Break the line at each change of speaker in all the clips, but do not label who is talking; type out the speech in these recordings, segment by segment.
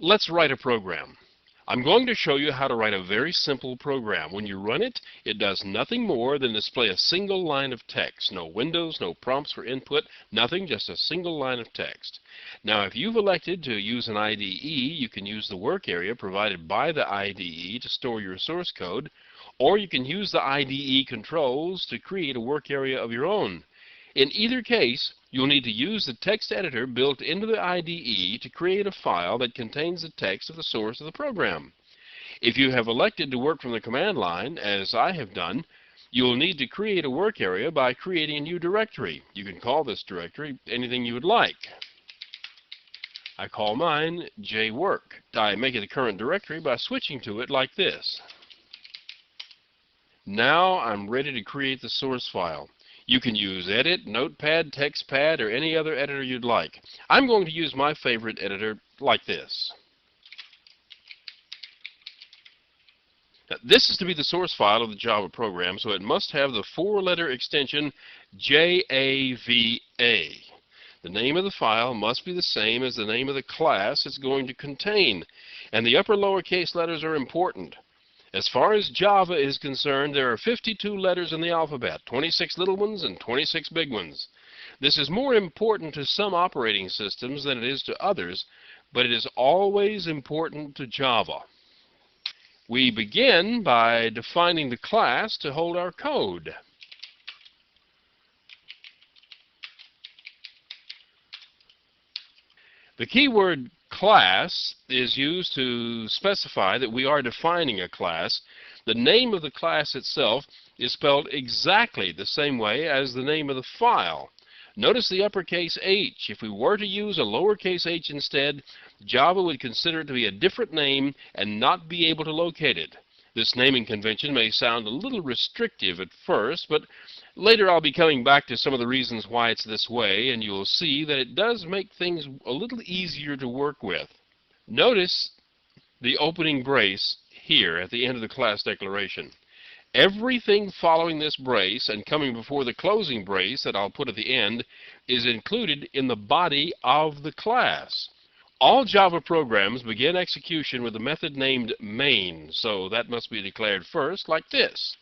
Let's write a program. I'm going to show you how to write a very simple program. When you run it, it does nothing more than display a single line of text. No windows, no prompts for input, nothing, just a single line of text. Now, if you've elected to use an IDE, you can use the work area provided by the IDE to store your source code, or you can use the IDE controls to create a work area of your own. In either case, you'll need to use the text editor built into the IDE to create a file that contains the text of the source of the program. If you have elected to work from the command line, as I have done, you'll need to create a work area by creating a new directory. You can call this directory anything you would like. I call mine jwork. I make it the current directory by switching to it like this. Now I'm ready to create the source file. You can use Edit, Notepad, TextPad, or any other editor you'd like. I'm going to use my favorite editor like this. Now, this is to be the source file of the Java program, so it must have the four-letter extension JAVA. The name of the file must be the same as the name of the class it's going to contain, and the upper lowercase letters are important. As far as Java is concerned, there are 52 letters in the alphabet, 26 little ones and 26 big ones. This is more important to some operating systems than it is to others, but it is always important to Java. We begin by defining the class to hold our code. The keyword class is used to specify that we are defining a class. The name of the class itself is spelled exactly the same way as the name of the file. Notice the uppercase H. If we were to use a lowercase h instead, Java would consider it to be a different name and not be able to locate it. This naming convention may sound a little restrictive at first, but later I'll be coming back to some of the reasons why it's this way, and you'll see that it does make things a little easier to work with. Notice the opening brace here at the end of the class declaration. Everything following this brace and coming before the closing brace that I'll put at the end is included in the body of the class. All Java programs begin execution with a method named main, so that must be declared first, like this.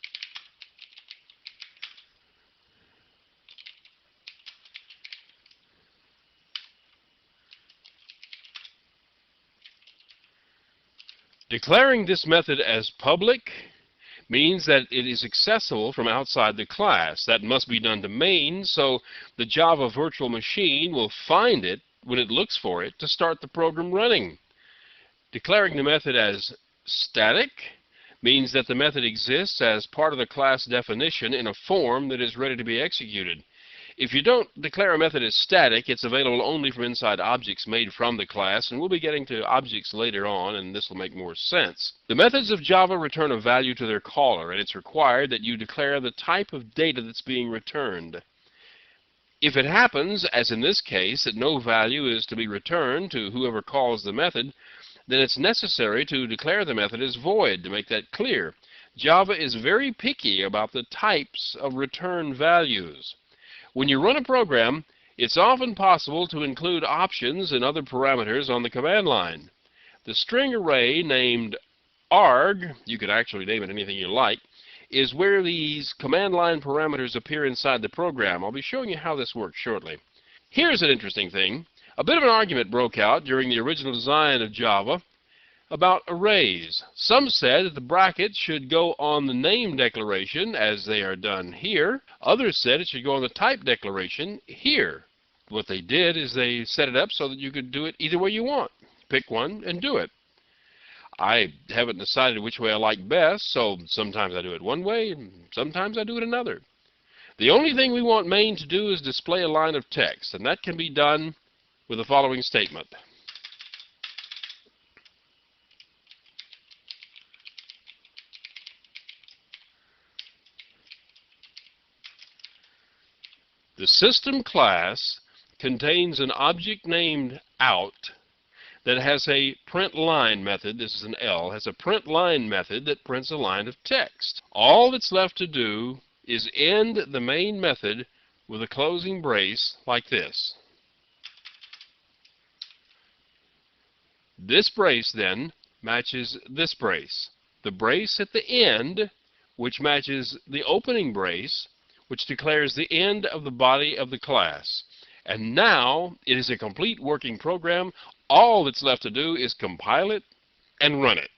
Declaring this method as public means that it is accessible from outside the class. That must be done to main, so the Java virtual machine will find it when it looks for it to start the program running. Declaring the method as static means that the method exists as part of the class definition in a form that is ready to be executed. If you don't declare a method as static, it's available only from inside objects made from the class, and we'll be getting to objects later on, and this will make more sense. The methods of Java return a value to their caller, and it's required that you declare the type of data that's being returned. If it happens, as in this case, that no value is to be returned to whoever calls the method, then it's necessary to declare the method as void to make that clear. Java is very picky about the types of return values. When you run a program, it's often possible to include options and other parameters on the command line. The string array named arg, you could actually name it anything you like, is where these command line parameters appear inside the program. I'll be showing you how this works shortly. Here's an interesting thing. A bit of an argument broke out during the original design of Java about arrays. Some said that the brackets should go on the name declaration, as they are done here. Others said it should go on the type declaration here. What they did is they set it up so that you could do it either way you want. Pick one and do it. I haven't decided which way I like best, so sometimes I do it one way, and sometimes I do it another. The only thing we want main to do is display a line of text, and that can be done with the following statement. The system class contains an object named out that has a print line method, this is an L, has a print line method that prints a line of text. All that's left to do is end the main method with a closing brace like this. This brace then matches this brace. The brace at the end, which matches the opening brace, which declares the end of the body of the class. And now it is a complete working program. All that's left to do is compile it and run it.